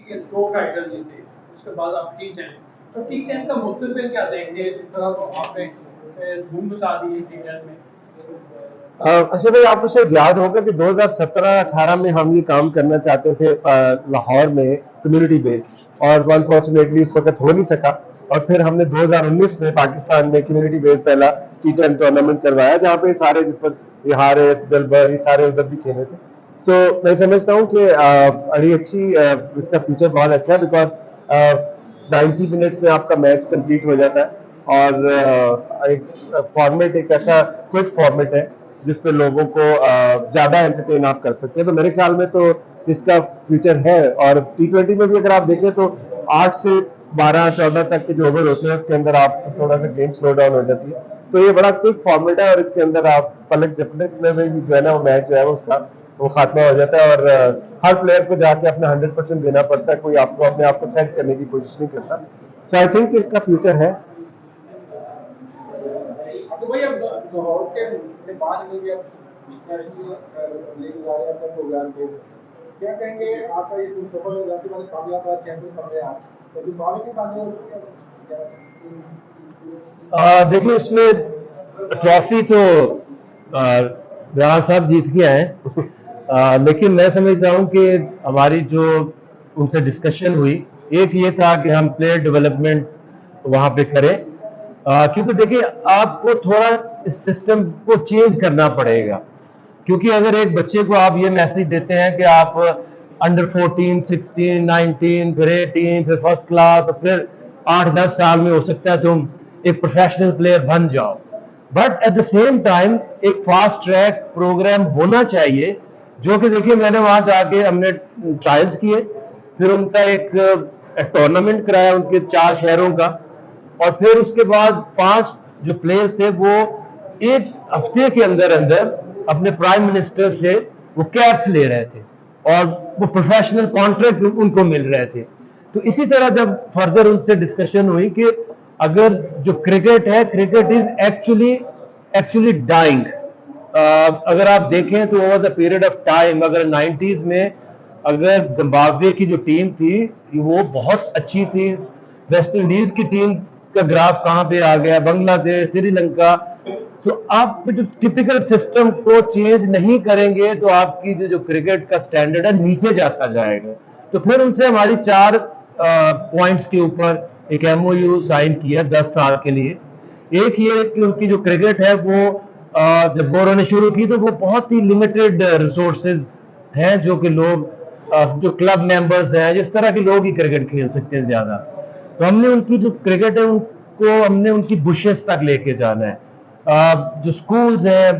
के 2 टाइटल जीते, उसके बाद आप T10, तो T10 का मुस्तकबिल क्या देंगे? इस तरह तो आपने धूम मचा दी है T10 में। अच्छा भाई, आपको शायद याद होगा कि 2017-18 में हम ये काम करना चाहते थे लाहौर में कम्युनिटी बेस, और अनफॉर्चुनेटली इस वक्त हो नहीं सका। और फिर हमने 2019 में पाकिस्तान में कम्युनिटी बेस पहला T10 टूर्नामेंट करवाया, जहाँ पे सारे जिस वक्त ये हारिस दलबर ये सारे उधर भी खेले थे। सो मैं समझता हूँ कि बड़ी अच्छी इसका फ्यूचर बहुत अच्छा है, बिकॉज 90 मिनट्स में आपका मैच कंप्लीट हो जाता है। और एक फॉर्मेट, एक ऐसा क्विक फॉर्मेट है जिसपे लोगों को ज्यादा एंटरटेन आप कर सकते हैं। तो मेरे ख्याल में तो इसका फ्यूचर है। और T20 में भी अगर आप देखें तो 8 से 12-14 तक के जो ओवर होते हैं उसके अंदर आप थोड़ा सा गेम स्लो डाउन हो जाती है। तो ये बड़ा क्विक फॉर्मेट है, और इसके अंदर आप पलक झपकने में भी जो है ना, वो मैच जो है उसका वो खात्मा हो जाता है। और हर प्लेयर को जाके अपना 100% देना पड़ता है, कोई आपको अपने आप को सेट करने की कोशिश नहीं करता। सो आई थिंक इसका फ्यूचर है। तो भाई अब लाहौर के बाद में भी अब इंटरनेशनल लेके जा रहे हैं अपने प्रोग्राम को, क्या कहेंगे आपका ये जो सफल हो जाने वाले कामयाब चैंपियन बन रहे हैं आप, तो जो बाकी के साथ हो सकते देखिए, इसमें ट्रॉफी तो राणा साहब जीत के आए। लेकिन मैं समझता हूँ कि हमारी जो उनसे डिस्कशन हुई, एक ये था कि हम प्लेयर डेवलपमेंट वहां पे करें। क्योंकि देखिए, आपको थोड़ा इस सिस्टम को चेंज करना पड़ेगा। क्योंकि अगर एक बच्चे को आप ये मैसेज देते हैं कि आप अंडर 14, 16, 19, फिर 18, फिर फर्स्ट क्लास, फिर 8-10 साल में हो सकता है तुम एक प्रोफेशनल प्लेयर बन जाओ, but at the same time एक फास्ट ट्रैक प्रोग्राम होना चाहिए। जो कि देखिए, मैंने वहां जाके हमने ट्रायल्स किए, फिर उनका एक टूर्नामेंट कराया उनके 4 शहरों का, और फिर उसके बाद 5 जो प्लेयर्स थे वो एक हफ्ते के अंदर अंदर अपने प्राइम मिनिस्टर से वो कैप्स ले रहे थे, और वो प्रोफेशनल कॉन्ट्रैक्ट उनको मिल रहे थे। तो इसी तरह जब फर्दर उनसे डिस्कशन हुई कि अगर जो क्रिकेट है, cricket is actually actually dying. अगर आप देखें तो over the period of time, अगर 90s में अगर जिम्बाब्वे की जो टीम थी वो बहुत अच्छी थी, वेस्ट इंडीज की टीम का ग्राफ कहां पे आ गया, बांग्लादेश, श्रीलंका। तो आप जो टिपिकल सिस्टम को चेंज नहीं करेंगे तो आपकी जो क्रिकेट का स्टैंडर्ड है नीचे जाता जाएगा। तो फिर उनसे हमारी 4 पॉइंट्स के ऊपर एक MOU साइन किया 10 साल के लिए। एक ये कि उनकी जो क्रिकेट है वो जब बोरो ने शुरू की तो वो बहुत ही लिमिटेड रिसोर्सेज हैं, जो कि लोग जो क्लब मेंबर्स हैं, जिस तरह के लोग ही क्रिकेट खेल सकते हैं ज्यादा। तो हमने उनकी जो क्रिकेट है उनको हमने उनकी बुशेस तक लेके जाना है। जो स्कूल्स हैं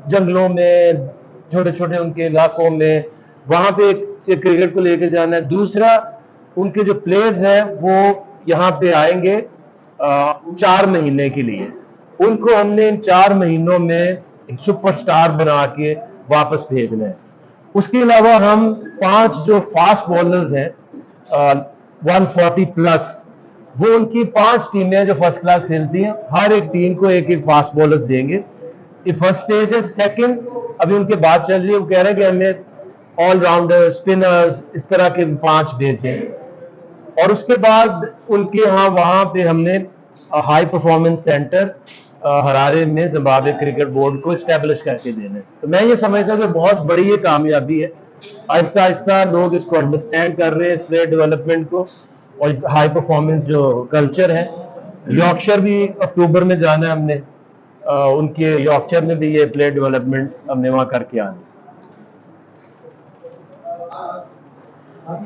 जंगलों में, छोटे छोटे उनके इलाकों में, वहां पे एक क्रिकेट को लेके जाना है। दूसरा, उनके जो प्लेयर्स हैं वो यहाँ पे आएंगे 4 महीने के लिए। उनको हमने इन 4 महीनों में एक सुपरस्टार बना के वापस भेजना है। उसके अलावा हम 5 जो फास्ट बॉलर्स हैं 140 प्लस, वो उनकी 5 टीमें जो फर्स्ट क्लास खेलती हैं, हर एक टीम को एक एक फास्ट बॉलर्स देंगे। ये फर्स्ट स्टेज है। सेकंड, अभी उनके बात चल रही है, वो कह रहे हैं कि हमें ऑलराउंडर, स्पिनर्स, इस तरह के 5 भेजें। और उसके बाद उनके यहाँ वहां पे हमने हाई परफॉर्मेंस सेंटर हरारे में जिम्बाब्वे क्रिकेट बोर्ड को स्टैब्लिश करके देना। तो मैं ये समझता हूँ कि बहुत बड़ी ये कामयाबी है। आहिस्ता आहिस्ता लोग इसको अंडरस्टैंड कर रहे हैं, इस प्लेयर डेवलपमेंट को, और इस हाई परफॉर्मेंस जो कल्चर है। यॉर्कशर भी अक्टूबर में जाना है हमने, उनके यॉर्कशर में भी ये प्लेयर डेवलपमेंट हमने वहां करके आना।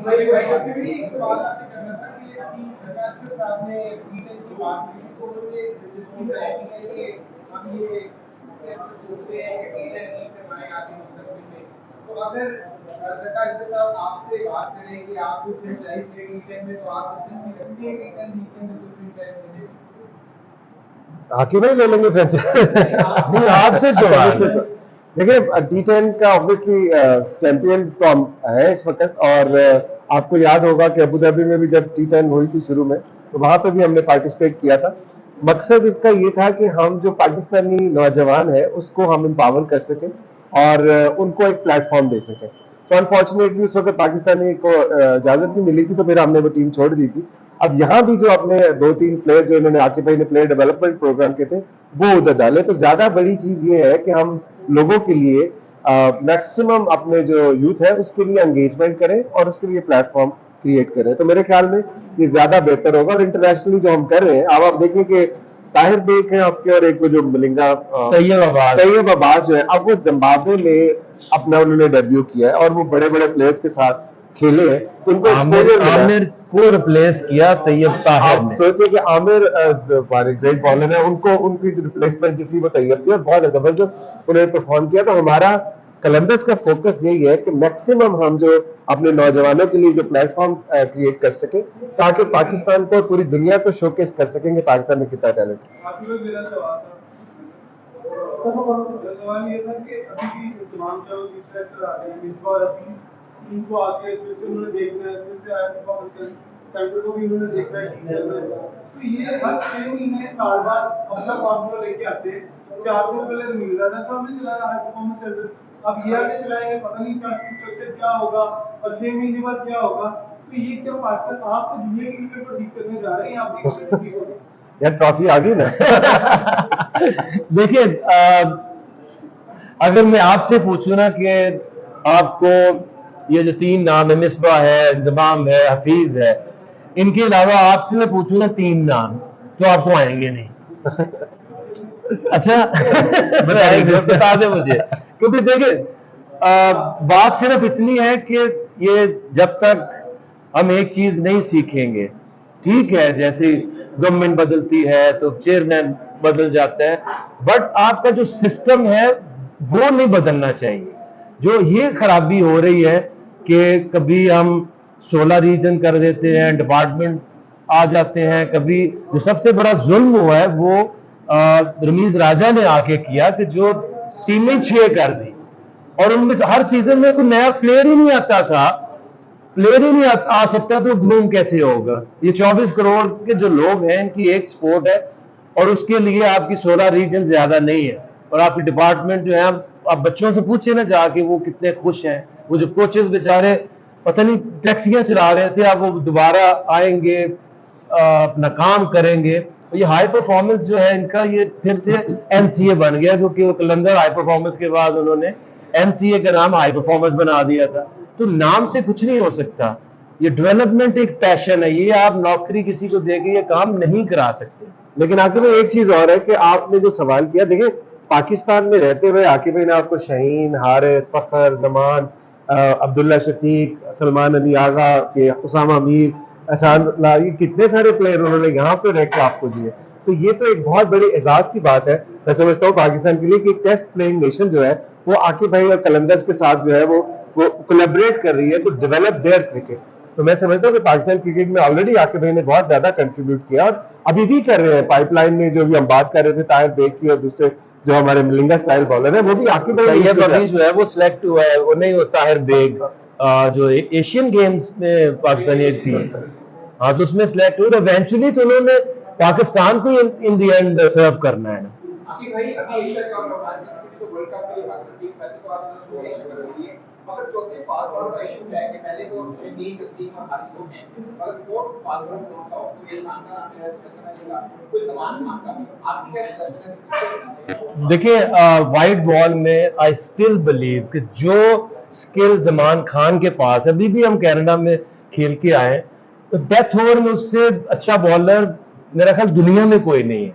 भाई वैसे भी एक सवाल आपसे करना था कि प्रकाश साहब ने टीचर की बात की तो उन्होंने जिसकी राइटिंग है कि हम ये सोचते हैं कि टीचर की करवाएं आगे मुस्तकबिल में, तो अगर प्रकाश साहब आपसे बात करें कि आप जो फ्रेंचाइज ले टीचर में, तो आप दिलचस्पी रखते हैं कि कल टीचर में कोई फ्रेंचाइज मिले? हाँ, क्यों नहीं ले लेंगे फ्रेंचाइज। नहीं, आपसे सवाल देखिए, T10 का ऑब्वियसली चैंपियंस तो हम हैं इस वक्त। और आपको याद होगा कि अबू धाबी में भी जब T10 हुई थी शुरू में, तो वहां पे भी हमने पार्टिसिपेट किया था। मकसद इसका ये था कि हम जो पाकिस्तानी नौजवान है उसको हम एम्पावर कर सकें और उनको एक प्लेटफॉर्म दे सकें। तो अनफॉर्चुनेटली उस वक्त पाकिस्तानी को इजाजत नहीं मिली थी, तो फिर हमने वो टीम छोड़ दी थी। अब यहाँ भी जो अपने 2-3 प्लेयर जो इन्होंने आकिब भाई ने प्लेयर डेवलपमेंट प्रोग्राम के थे वो उधर डाले। तो ज्यादा बड़ी चीज ये है कि हम लोगों के लिए मैक्सिमम अपने जो यूथ है उसके लिए एंगेजमेंट करें और उसके लिए प्लेटफॉर्म क्रिएट करें। तो मेरे ख्याल में ये ज्यादा बेहतर होगा। और इंटरनेशनली जो हम कर रहे हैं, अब आप देखिए कि ताहिर बेग है आपके, और एक वो जो मलिंगा तैयब अब्बास जो है, अब वो जिम्बाब्वे में अपना उन्होंने डेब्यू किया है और वो बड़े बड़े प्लेयर्स के साथ खेले हैं, तो उनको आमिर को रिप्लेस किया तैयब ताहिर आप ने। सोचिए कि आमिर हमारे ग्रेट बॉलर है, उनको उनकी रिप्लेसमेंट जो थी वो तैयब थी और बहुत जबरदस्त उन्होंने परफॉर्म किया। तो हमारा कलंदर्स का फोकस यही है कि मैक्सिमम हम जो अपने नौजवानों के लिए जो प्लेटफॉर्म क्रिएट कर सके ताकि पाकिस्तान को पूरी दुनिया को शोकेस कर सकेंगे पाकिस्तान में कितना टैलेंट है। आपके में मेरा सवाल ये था कि अभी भी तमाम जो चीफ सेक्टर आ रहे हैं इस बार हफीज इनको आके फिर से उन्होंने देखना है, फिर से आया परफॉर्मेंस सेंटर को भी उन्होंने देखना है टीम करना है। तो ये हर 6 महीने साल बाद अपना फॉर्मूला लेके आते हैं। 4 साल पहले रमील राजा साहब ने चलाया हाई परफॉर्मेंस सेंटर, अब ये आगे चलाएंगे, पता नहीं सियासी स्ट्रक्चर क्या होगा और 6 महीने बाद क्या होगा। तो ये क्या पाकिस्तान आप तो दुनिया की क्रिकेट को ठीक करने जा रहे हैं, आप देखिए ठीक होगा यार ट्रॉफी आ गई ना। देखिए, अगर मैं आपसे पूछूं ना कि आपको ये जो 3 नाम है, मिसबा है, इंजमाम है, हफीज है, इनके अलावा आपसे मैं पूछूं ना 3 नाम, तो आपको आएंगे नहीं। अच्छा बता दे मुझे, क्योंकि देखिए बात सिर्फ इतनी है कि ये जब तक हम एक चीज नहीं सीखेंगे, ठीक है, जैसे गवर्नमेंट बदलती है तो चेयरमैन बदल जाता है, बट आपका जो सिस्टम है वो नहीं बदलना चाहिए। जो ये खराबी हो रही है कि कभी हम 16 रीजन कर देते हैं, डिपार्टमेंट आ जाते हैं, कभी जो सबसे बड़ा जुल्म हुआ है वो रमीज राजा ने आके किया कि जो टीमें 6 कर दी और उनमें हर सीजन में कोई नया प्लेयर ही नहीं आता था, प्लेयर ही नहीं आ सकता, तो ग्रूम कैसे होगा? ये 24 करोड़ के जो लोग हैं इनकी एक स्पोर्ट है और उसके लिए आपकी 16 रीजन ज्यादा नहीं है। और आपकी डिपार्टमेंट जो है, आप बच्चों से पूछे ना जाके वो कितने खुश हैं। वो जो कोचेस बेचारे पता नहीं टैक्सियां चला रहे थे, अब वो दोबारा आएंगे, अपना काम करेंगे। ये हाई परफॉर्मेंस जो है इनका, ये फिर से एनसीए बन गया, क्योंकि वो कलंदर हाई परफॉर्मेंस के बाद उन्होंने एनसीए का नाम हाई परफॉर्मेंस बना दिया था। तो नाम से कुछ नहीं हो सकता। ये डेवलपमेंट एक पैशन है, ये आप नौकरी किसी को देके ये काम नहीं करा सकते। लेकिन आकिब भाई एक चीज और है कि आपने जो सवाल किया, देखिए पाकिस्तान में रहते हुए आकिब भाई ने आपको शाहीन, हारिस, फखर, जमान, अब्दुल्ला शफीक, सलमान अली आगा के, उसामा मीर, एहसान, ये कितने सारे प्लेयर उन्होंने यहाँ पे रह के आपको दिए। तो ये तो एक बहुत बड़ी एजाज की बात है, मैं समझता हूँ पाकिस्तान के लिए कि टेस्ट प्लेइंग नेशन जो है वो आकिब भाई और कलंदर्स के साथ जो है वो कोलैबोरेट कर रही है टू डेवलप देयर क्रिकेट। तो मैं समझता हूँ कि पाकिस्तान क्रिकेट में ऑलरेडी आकिब भाई ने बहुत ज्यादा कंट्रीब्यूट किया और अभी भी कर रहे हैं। पाइपलाइन में जो भी हम बात कर रहे थे ताहिर बेग की, और दूसरे जो हमारे मलिंगा स्टाइल बॉलर है वो भी आकिब भाई अभी जो है वो सिलेक्ट हुआ है, वो नहीं होता ताहिर बेग जो एशियन गेम्स में पाकिस्तानी एक टीम, हाँ, तो उसमें सिलेक्ट हुआ। तो इवेंचुअली तो उन्होंने पाकिस्तान को इन द एंड सर्व करना है ना। कि भाई अभी एशिया कप में भारत तो वर्ल्ड कप के लिए पाकिस्तान टीम वैसे तो आपने जो एशिया कप रही है, मगर चौथे फास्ट बॉलर का इशू है कि पहले तो शहीन, तस्लीम और हारिस हो हैं, मगर फोर्थ फास्ट बॉलर कौन सा हो? तो ये शानदार आपने कैसा लगेगा कोई सवाल मांगा भी आपकी क्या सजेशन है? देखिए, वाइट बॉल में आई स्टिल बिलीव कि जो स्किल जमान खान के पास, अभी भी हम कनाडा में खेल के आए, तो डेथ ओवर में उससे अच्छा बॉलर मेरा ख्याल दुनिया में कोई नहीं है।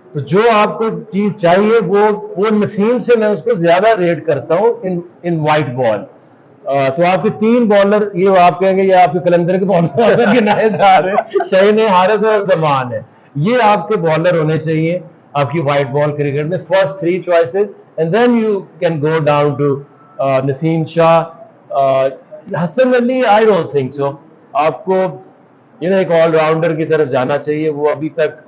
तो जो आपको चीज चाहिए वो नसीम से मैं उसको ज्यादा रेट करता हूँ इन वाइट बॉल। तो आपके 3 बॉलर, ये आप कहेंगे ये आपके कलंदर के बॉलर गिनाए जा रहे हैं, शाहीन है, हारिस और जमान है, ये आपके बॉलर होने चाहिए आपकी वाइट बॉल क्रिकेट में, first 3 choices, and then you can go down to Naseem Shah, Hasan Ali. I don't think so. आपको एक ऑलराउंडर की तरफ जाना चाहिए। वो अभी तक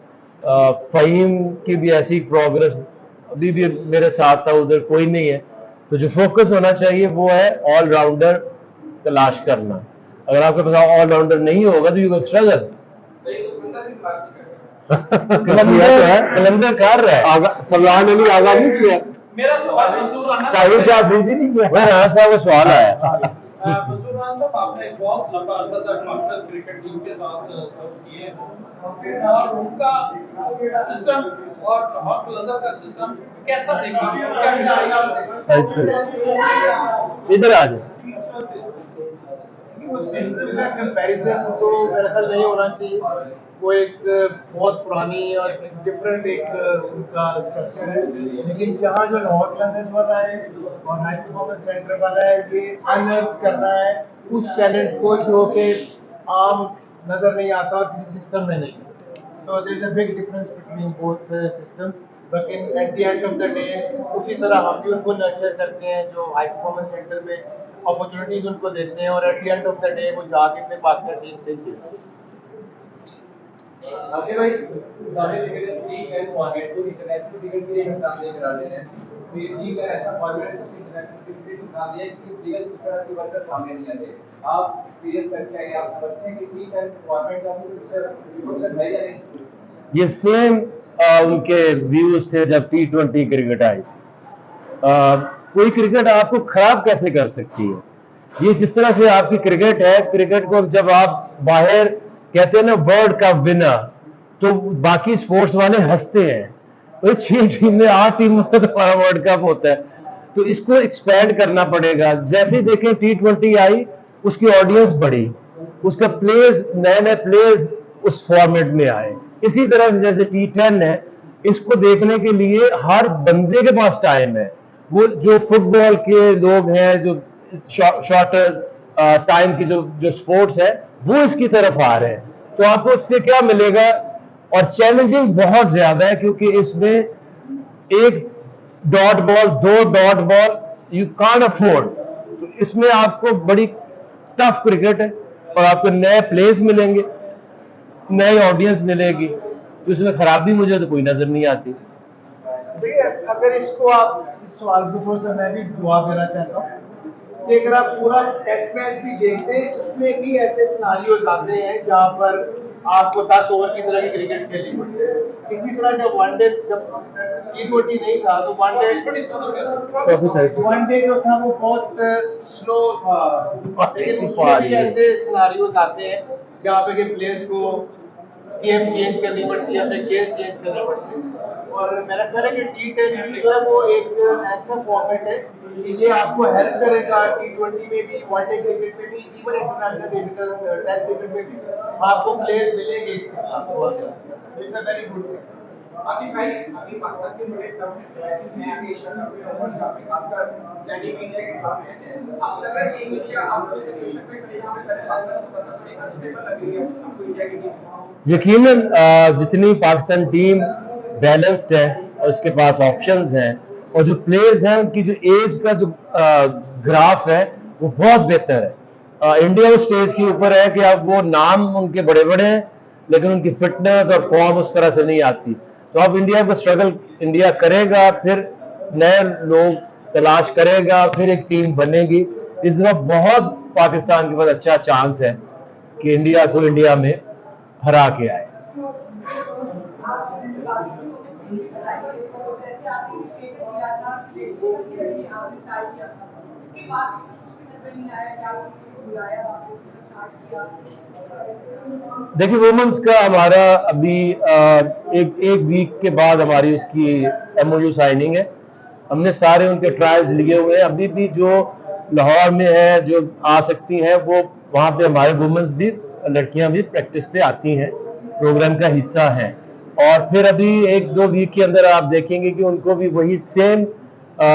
फ़हीम की भी ऐसी प्रोग्रेस अभी भी मेरे साथ था, उधर कोई नहीं है। तो जो फोकस होना चाहिए वो है ऑलराउंडर तलाश करना। अगर आपके पास ऑलराउंडर नहीं होगा तो यू विल स्ट्रगल। कलंदर कर रहा है, सलमान अली आगा नहीं किया, मेरा सवाल मंजूर आना शाहीन शाह अफरीदी नहीं किया। वह साहब का सवाल आया मंसूर साहब, आपने एक बहुत लंबा अरसा तक मकसद क्रिकेट टीम के साथ सर्व किए और उनका सिस्टम और हॉट कलंदर का सिस्टम कैसा देखा, क्या इधर आ जाओ। वो सिस्टम का कंपैरिजन तो मेरा ख्याल नहीं होना चाहिए। वो एक बहुत पुरानी और डिफरेंट एक उनका स्ट्रक्चर है, लेकिन जहाँ जो लाहौर कलंदर्स वाला है और हाई परफॉर्मेंस सेंटर वाला है, ये अनअर्थ कर रहा है उस टैलेंट को जो कि आम नजर नहीं आता और किसी सिस्टम में नहीं। So there is a big difference between both systems. But at the end of the day, उसी तरह हम भी उनको नर्चर करते हैं जो हाई परफॉर्मेंस सेंटर में अपॉर्चुनिटीज उनको देते हैं, और at the end of the day वो जाके अपने पाकिस्तान टीम से खेलते हैं। आगे भाई, सारे क्रिकेटर्स लीग एंड फॉर्मेट को इंटरनेशनल क्रिकेट के लिए नुकसान दे करा रहे हैं। तो ये लीग का ऐसा फॉर्मेट है कि इंटरनेशनल क्रिकेट के नुकसान दिया कि प्लेयर्स उस तरह से वर्कर सामने नहीं आते। आप एक्सपीरियंस करके आए, आप समझते हैं कि लीग एंड फॉर्मेट का कुछ है या नहीं? ये सेम उनके व्यूज थे जब T20 क्रिकेट आई थी। कोई क्रिकेट आपको खराब कैसे कर सकती है? ये जिस तरह से आपकी क्रिकेट है, क्रिकेट को जब आप बाहर कहते हैं ना वर्ल्ड कप विनर, तो बाकी स्पोर्ट्स वाले हंसते हैं, 6 टीमें 8 टीमों का तो हमारा वर्ल्ड कप होता है। तो इसको एक्सपैंड करना पड़ेगा। जैसे ही देखें T20 आई, उसकी ऑडियंस बढ़ी, उसका प्लेयर्स, नए नए प्लेयर्स उस फॉर्मेट में आए। इसी तरह से जैसे T10 है, इसको देखने के लिए हर बंदे के पास टाइम है। वो जो फुटबॉल के लोग हैं, जो शॉर्टर टाइम की जो स्पोर्ट्स है, वो इसकी तरफ आ रहे हैं। तो आपको इससे क्या मिलेगा? और चैलेंजिंग बहुत ज्यादा है, क्योंकि इसमें एक dot ball, 2 dot ball you can't afford. तो इसमें आपको बड़ी टफ क्रिकेट है, और आपको नए प्लेयर्स मिलेंगे, नई ऑडियंस मिलेगी। तो इसमें खराबी मुझे तो कोई नजर नहीं आती। देखिए, अगर इसको आप इस सवाल को थोड़ा सा मैं भी जवाब देना चाहता हूँ कि अगर आप पूरा टेस्ट मैच भी देखते हैं, उसमें भी ऐसे सिनारियोज आते हैं जहाँ पर आपको 10 ओवर की तरह की क्रिकेट खेलनी पड़ती है। इसी तरह जब वनडे, जब T20 नहीं था, तो वनडे जो था वो बहुत स्लो था, लेकिन उसमें भी ऐसे सिनारियोज आते हैं जहाँ पे कि प्लेयर्स को गेम चेंज करनी पड़ती है, अपने गेम चेंज करने पड़ते हैं। और मेरा ख्याल है कि T10 भी जो है वो एक ऐसा फॉर्मेट है कि ये आपको हेल्प करेगा T20 में भी, वनडे क्रिकेट में भी, even international cricket, test cricket में भी आपको प्लेयर्स मिलेंगे इसके साथ। It's a very good thing. आखिर भाई, अभी पाकिस्तान के बड़े टफ मैचेस हैं, अभी एशिया कप में और काफी खासकर टेडी इंडिया के खिलाफ मैच है। आपको लग रहा है कि इंडिया आपको सिचुएशन में खड़े यहाँ पे पहले पाकिस्तान को पता थोड़ी अनस्टेबल लग रही है आपको इंडिया की टीम? यकीनन जितनी पाकिस्तान टीम बैलेंस्ड है और उसके पास ऑप्शंस हैं, और जो प्लेयर्स हैं उनकी जो एज का जो ग्राफ है वो बहुत बेहतर है। इंडिया उस स्टेज के ऊपर है कि अब वो नाम उनके बड़े बड़े हैं, लेकिन उनकी फिटनेस और फॉर्म उस तरह से नहीं आती। तो अब इंडिया को स्ट्रगल इंडिया करेगा, फिर नए लोग तलाश करेगा, फिर एक टीम बनेगी। इस वक्त बहुत पाकिस्तान के पास अच्छा चांस है कि इंडिया को इंडिया में हरा के आए। देखिए, वुमेन्स का हमारा अभी एक वीक के बाद हमारी उसकी MOU साइनिंग है। हमने सारे उनके ट्रायल्स लिए हुए हैं। अभी भी जो लाहौर में है, जो आ सकती हैं, वो वहाँ पे हमारे वुमेन्स भी, लड़कियां भी प्रैक्टिस पे आती हैं, प्रोग्राम का हिस्सा हैं। और फिर अभी 1-2 वीक के अंदर आप देखेंगे कि उनको भी वही सेम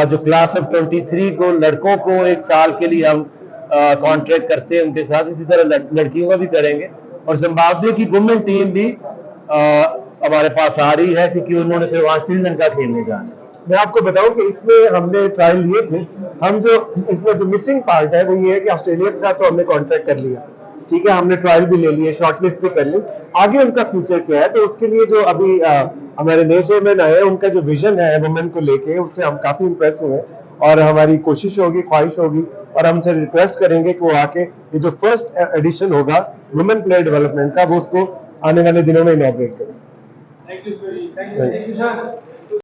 जो क्लास ऑफ 23 को, लड़कों को 1 साल के लिए हम कॉन्ट्रैक्ट करते हैं उनके साथ, इसी तरह लड़कियों का भी करेंगे। और जिम्बाब्वे की वुमेन टीम भी हमारे पास आ रही है, क्योंकि उन्होंने फिर वहाँ श्रीलंका खेलने जाना। मैं आपको बताऊं कि इसमें हमने ट्रायल लिए थे। हम जो इसमें जो मिसिंग पार्ट है वो ये है कि ऑस्ट्रेलिया के साथ तो हमने कॉन्ट्रैक्ट कर लिया, ठीक है, हमने ट्रायल भी ले लिए, शॉर्टलिस्ट भी कर ली। आगे उनका फ्यूचर क्या है, तो उसके लिए जो अभी हमारे नए चेयरमैन आए, उनका जो विजन है वुमेन को लेके, उससे हम काफी इंप्रेस हुए। और हमारी कोशिश होगी, ख्वाहिश होगी, और हमसे रिक्वेस्ट करेंगे कि वो आके ये जो फर्स्ट एडिशन होगा वुमेन प्लेयर डेवलपमेंट का, वो उसको आने वाले दिनों में इनॉग्रेट करें। Thank you sir.